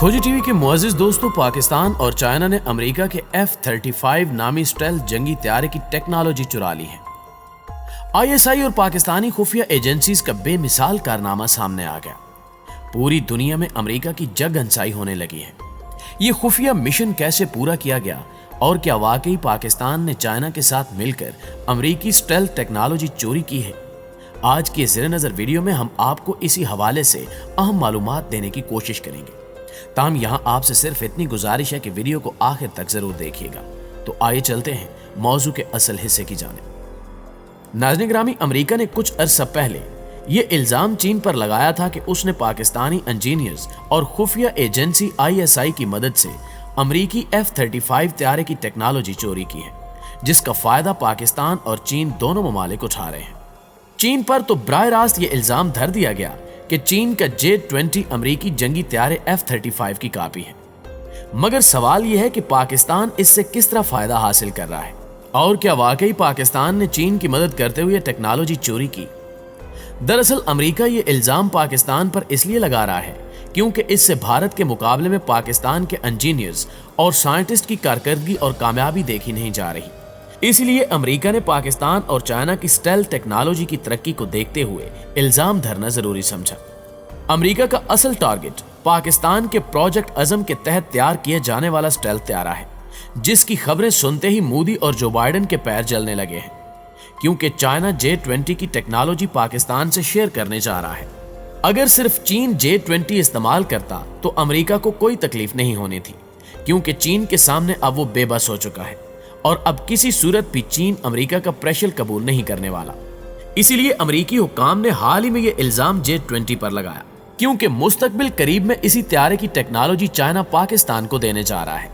खोजी टीवी के मुअज़्ज़िज़ दोस्तों, पाकिस्तान और चाइना ने अमेरिका के F-35 नामी स्टेल्थ जंगी तैयारे की टेक्नोलॉजी चुरा ली है। ISI और पाकिस्तानी खुफिया एजेंसीज का बेमिसाल कारनामा सामने आ गया। पूरी दुनिया में अमेरिका की जग हंसाई होने लगी है। ये खुफिया मिशन कैसे पूरा किया गया और क्या वाकई पाकिस्तान ने चाइना के साथ मिलकर अमेरिकी स्टेल्थ टेक्नोलॉजी चोरी की है? आज की ज़ेरे नज़र वीडियो में हम आपको इसी हवाले से अहम मालूमात देने की कोशिश करेंगे। ताहम यहाँ आपसे सिर्फ इतनी गुजारिश है कि वीडियो को आखिर तक जरूर देखिएगा। तो आइए चलते हैं मौजू के असल हिस्से की जानिब। नाज़रीन ग्रामी, अमेरिका ने कुछ अरसा पहले ये इल्जाम चीन पर लगाया था कि उसने पाकिस्तानी इंजीनियर्स और खुफिया एजेंसी ISI की मदद से अमेरिकी F-35 तैयारे की टेक्नोलॉजी चोरी की है, जिसका फायदा पाकिस्तान और चीन दोनों ममालिक उठा रहे हैं। चीन पर तो बराह रास्त ये इल्जाम धर दिया गया कि चीन का J-20 अमेरिकी जंगी तैयारे F-35 की कॉपी है। मगर सवाल यह है कि पाकिस्तान इससे किस तरह फायदा हासिल कर रहा है और क्या वाकई पाकिस्तान ने चीन की मदद करते हुए टेक्नोलॉजी चोरी की? दरअसल अमेरिका ये इल्जाम पाकिस्तान पर इसलिए लगा रहा है क्योंकि इससे भारत के मुकाबले में पाकिस्तान के इंजीनियर्स और साइंटिस्ट की कारकर्दगी और कामयाबी देखी नहीं जा रही। इसलिए अमेरिका ने पाकिस्तान और चाइना की स्टेल्थ टेक्नोलॉजी की तरक्की को देखते हुए इल्जाम धरना जरूरी समझा। अमेरिका का असल टारगेट पाकिस्तान के प्रोजेक्ट अज़म के तहत तैयार किया जाने वाला स्टेल्थ तैयारा है, जिसकी खबरें सुनते ही मोदी और जो बाइडेन के पैर जलने लगे हैं, क्योंकि चाइना J-20 की टेक्नोलॉजी पाकिस्तान से शेयर करने जा रहा है। अगर सिर्फ चीन J-20 इस्तेमाल करता तो अमेरिका को कोई तकलीफ नहीं होनी थी, क्योंकि चीन के सामने अब वो बेबस हो चुका है और अब किसी सूरत भी चीन अमेरिका का प्रेशर कबूल नहीं करने वाला। इसीलिए अमेरिकी हुकाम ने हाल ही में ये इल्जाम J-20 पर लगाया, क्योंकि मुस्तकबिल करीब में इसी तैयारे की टेक्नोलॉजी चाइना पाकिस्तान को देने जा रहा है।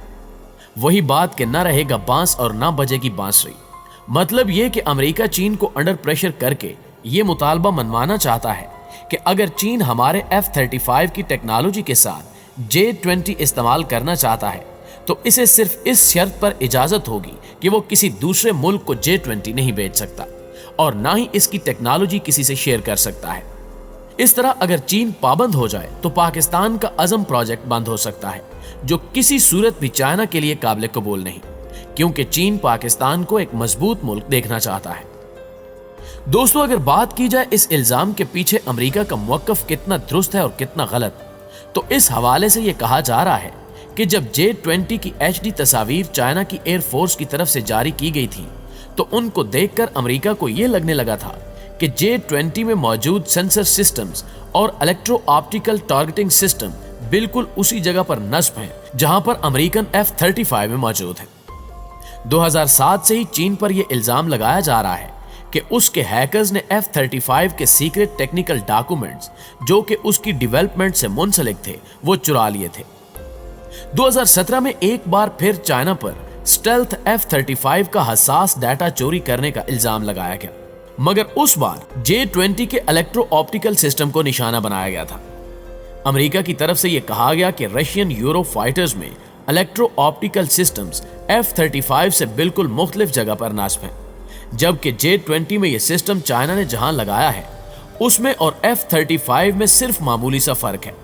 वही बात कि न रहेगा बांस और न बजेगी बांसुरी। मतलब ये कि अमेरिका चीन को अंडर प्रेशर करके ये मुतालबा मनवाना चाहता है कि अगर चीन हमारे F-35 की टेक्नोलॉजी के साथ J-20 इस्तेमाल करना चाहता है तो इसे सिर्फ इस शर्त पर इजाजत होगी कि वो किसी दूसरे मुल्क को J-20 नहीं बेच सकता और ना ही इसकी टेक्नोलॉजी किसी से शेयर कर सकता है। इस तरह अगर चीन पाबंद हो जाए तो पाकिस्तान का अज़म प्रोजेक्ट बंद हो सकता है, जो किसी सूरत भी चाइना के लिए काबिल कबूल नहीं, क्योंकि चीन पाकिस्तान को एक मजबूत मुल्क देखना चाहता है। दोस्तों, अगर बात की जाए इस इल्जाम के पीछे अमेरिका का मौक़िफ़ कितना दुरुस्त है और कितना गलत, तो इस हवाले से यह कहा जा रहा है कि जब J-20 की HD तस्वीर चाइना की एयरफोर्स की तरफ से जारी की गई थी तो उनको देखकर अमेरिका को यह लगने लगा था कि J-20 में मौजूद सेंसर सिस्टम्स और इलेक्ट्रो ऑप्टिकल टारगेटिंग सिस्टम बिल्कुल उसी जगह पर नस्ब हैं जहां पर अमेरिकन F-35 में मौजूद है। 2007 से ही चीन पर यह इल्जाम लगाया जा रहा है कि उसके हैकर्स ने F-35 के सीक्रेट टेक्निकल डॉक्यूमेंट्स, जो कि उसकी डेवलपमेंट से मुंसलिक थे, वो चुरा लिए थे। 2017 में एक बार फिर चाइना पर स्टेल्थ F-35 का हसास डाटा चोरी करने का इल्जाम लगाया गया, मगर उस बार J-20 के इलेक्ट्रो ऑप्टिकल सिस्टम को निशाना बनाया गया था। अमेरिका की तरफ से यह कहा गया कि रशियन यूरो फाइटर्स में इलेक्ट्रो ऑप्टिकल सिस्टम्स F-35 से बिल्कुल मुख्तलिफ जगह पर नास्ब हैं, जबकि J-20 में यह सिस्टम चाइना ने जहां लगाया है उसमें और F-35 में सिर्फ मामूली सा फर्क है।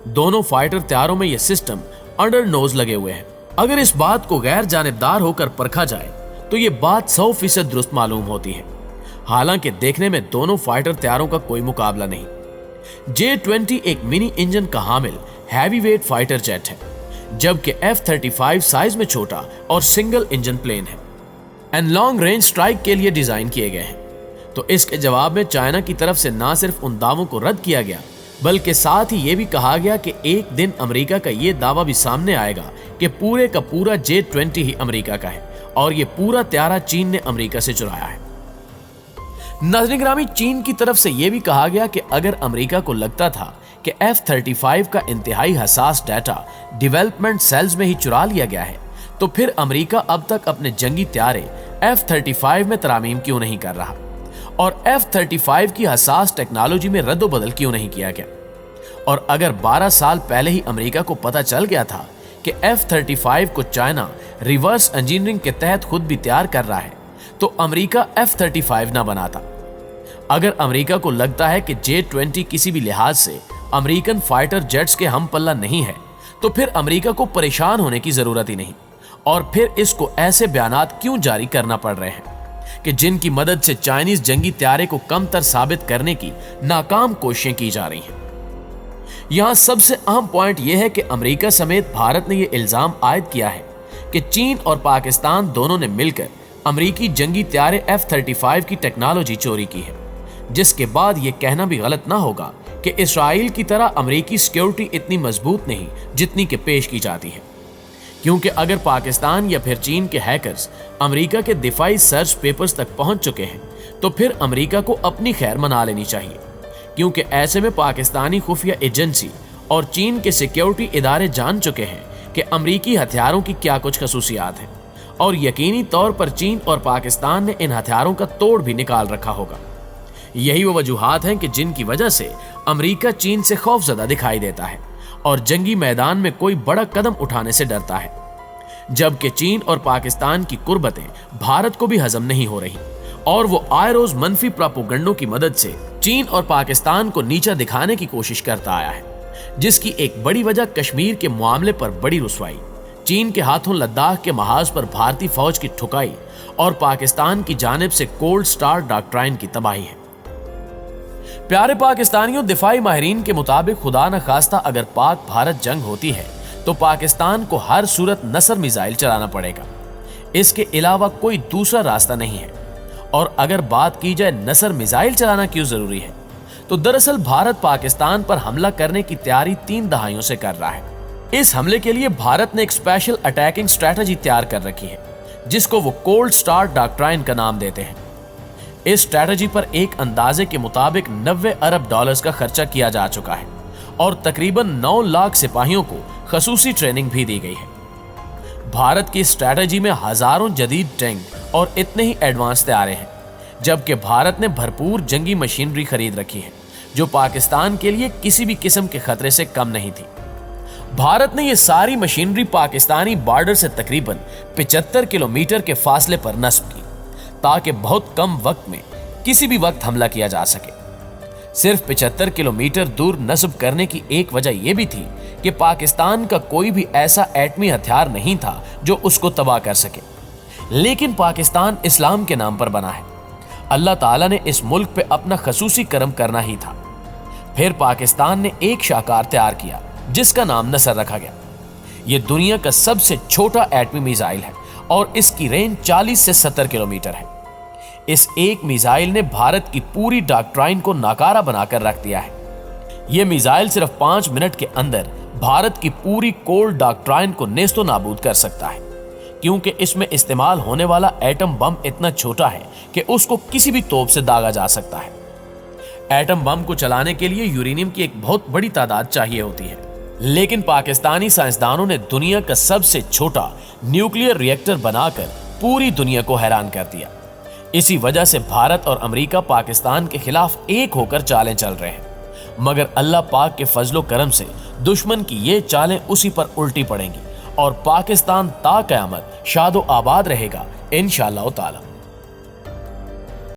दोनों फाइटर तैयारों में यह सिस्टम अंडर नोज लगे हुए हैं। अगर इस बात को गैर जानिबदार होकर परखा जाए तो ये बात 100% दुरुस्त मालूम होती है। हालांकि देखने में दोनों फाइटर तैयारों का कोई मुकाबला नहीं। J-20 एक मिनी इंजन का हामिल हैवी वेट फाइटर जेट है, जबकि F-35 साइज में छोटा और सिंगल इंजन प्लेन है एंड लॉन्ग रेंज स्ट्राइक के लिए डिजाइन किए गए हैं। तो इसके जवाब में चाइना की तरफ से ना सिर्फ उन दावों को रद्द किया गया, बल्कि साथ ही यह भी कहा गया कि एक दिन अमेरिका का यह दावा भी सामने आएगा कि पूरे का पूरा J-20 ही अमेरिका का है और यह पूरा तैयारा चीन ने अमेरिका से चुराया है। नाज़रीन ग्रामी, चीन की तरफ से यह भी कहा गया कि अगर अमेरिका को लगता था कि F-35 का इंतहाई हसास डाटा डेवलपमेंट सेल्स में ही चुरा लिया गया है, तो फिर अमेरिका अब तक अपने जंगी तैयारे F-35 में तरामीम क्यों नहीं कर रहा और F-35 की हसास टेक्नोलॉजी में रद्दोबदल क्यों नहीं किया गया? और अगर 12 साल पहले ही अमेरिका को पता चल गया था कि F-35 को चाइना रिवर्स इंजीनियरिंग के तहत खुद भी तैयार कर रहा है, तो अमेरिका F-35 ना बनाता। अगर अमेरिका को लगता है कि J-20 किसी भी लिहाज से अमेरिकन फाइटर जेट्स के हम पल्ला नहीं है, तो फिर अमेरिका को परेशान होने की जरूरत ही नहीं। और फिर इसको ऐसे बयानात क्यों जारी करना पड़ रहे हैं कि जिनकी मदद से चाइनीज जंगी त्यारे को कमतर साबित करने की नाकाम कोशिशें की जा रही हैं। यहां सबसे अहम पॉइंट यह है कि अमेरिका समेत भारत ने यह इल्जाम आयद किया है कि चीन और पाकिस्तान दोनों ने मिलकर अमेरिकी जंगी त्यारे F-35 की टेक्नोलॉजी चोरी की है, जिसके बाद यह कहना भी गलत ना होगा कि इस्राइल की तरह अमेरिकी सिक्योरिटी इतनी मजबूत नहीं जितनी कि पेश की जाती है। क्योंकि अगर पाकिस्तान या फिर चीन के हैकर्स अमेरिका के दिफाई सर्च पेपर्स तक पहुंच चुके हैं तो फिर अमेरिका को अपनी खैर मना लेनी चाहिए, क्योंकि ऐसे में पाकिस्तानी खुफिया एजेंसी और चीन के सिक्योरिटी इदारे जान चुके हैं कि अमेरिकी हथियारों की क्या कुछ खसूसियात हैं, और यकीनी तौर पर चीन और पाकिस्तान ने इन हथियारों का तोड़ भी निकाल रखा होगा। यही वो वजूहात हैं कि जिनकी वजह से अमेरिका चीन से खौफजदा दिखाई देता है और जंगी मैदान में कोई बड़ा कदम उठाने से डरता है, जबकि चीन और पाकिस्तान की कुर्बतें भारत को भी हजम नहीं हो रही और वो आए रोज मनफी प्रोपेगेंडों की मदद से चीन और पाकिस्तान को नीचा दिखाने की कोशिश करता आया है, जिसकी एक बड़ी वजह कश्मीर के मामले पर बड़ी रुसवाई, चीन के हाथों लद्दाख के महाज पर भारतीय फौज की ठुकाई और पाकिस्तान की जानिब से कोल्ड स्टार डॉक्ट्राइन की तबाही है। प्यारे पाकिस्तानियों, दिफाई माहिरीन के मुताबिक खुदा न खास्ता अगर पाक भारत जंग होती है तो पाकिस्तान को हर सूरत नसर मिसाइल चलाना पड़ेगा, इसके अलावा कोई दूसरा रास्ता नहीं है। और अगर बात की जाए नसर मिसाइल चलाना क्यों जरूरी है, तो दरअसल भारत पाकिस्तान पर हमला करने की तैयारी 3 दहाइयों से कर रहा है। इस हमले के लिए भारत ने एक स्पेशल अटैकिंग स्ट्रेटजी तैयार कर रखी है, जिसको वो कोल्ड स्टार डॉक्ट्राइन का नाम देते हैं। इस स्ट्रेटजी पर एक अंदाजे के मुताबिक 90 अरब डॉलर्स का खर्चा किया जा चुका है और तकरीबन 9 लाख सिपाहियों को खसूसी ट्रेनिंग भी दी गई है। भारत की स्ट्रेटजी में हजारों जदीद टैंक और इतने ही एडवांस तैयारे हैं, जबकि भारत ने भरपूर जंगी मशीनरी खरीद रखी है जो पाकिस्तान के लिए किसी भी किस्म के खतरे से कम नहीं थी। भारत ने यह सारी मशीनरी पाकिस्तानी बॉर्डर से तकरीबन 75 किलोमीटर के फासले पर नस्ब की, ताकि बहुत कम वक्त में किसी भी वक्त हमला किया जा सके। सिर्फ 75 किलोमीटर दूर नस्ब करने की एक वजह यह भी थी कि पाकिस्तान का कोई भी ऐसा एटमी हथियार नहीं था जो उसको तबाह कर सके। लेकिन पाकिस्तान इस्लाम के नाम पर बना है, अल्लाह ताला ने इस मुल्क पे अपना खसूसी करम करना ही था। फिर पाकिस्तान ने एक शाकार तैयार किया जिसका नाम नसर रखा गया। यह दुनिया का सबसे छोटा एटमी मिसाइल है और इसकी रेंज 40 से 70 किलोमीटर है। इस एक मिसाइल ने भारत की पूरी डॉक्ट्राइन को नाकारा बनाकर रख दिया है। यह मिसाइल सिर्फ 5 मिनट के अंदर भारत की पूरी कोल्ड डॉक्ट्राइन को नेस्तो नाबूद कर सकता है, क्योंकि इसमें इस्तेमाल होने वाला एटम बम इतना छोटा है कि उसको किसी भी तोप से दागा जा सकता है। एटम बम को चलाने के लिए यूरेनियम की एक बहुत बड़ी तादाद चाहिए होती है, लेकिन पाकिस्तानी साइंसदानों ने दुनिया का सबसे छोटा न्यूक्लियर रिएक्टर बनाकर पूरी दुनिया को हैरान कर दिया। इसी वजह से भारत और अमेरिका पाकिस्तान के खिलाफ एक होकर चालें चल रहे हैं, मगर अल्लाह पाक के फजलो करम से दुश्मन की ये चालें उसी पर उल्टी पड़ेंगी और पाकिस्तान ता क़यामत शादो आबाद रहेगा इंशाअल्लाह ताला।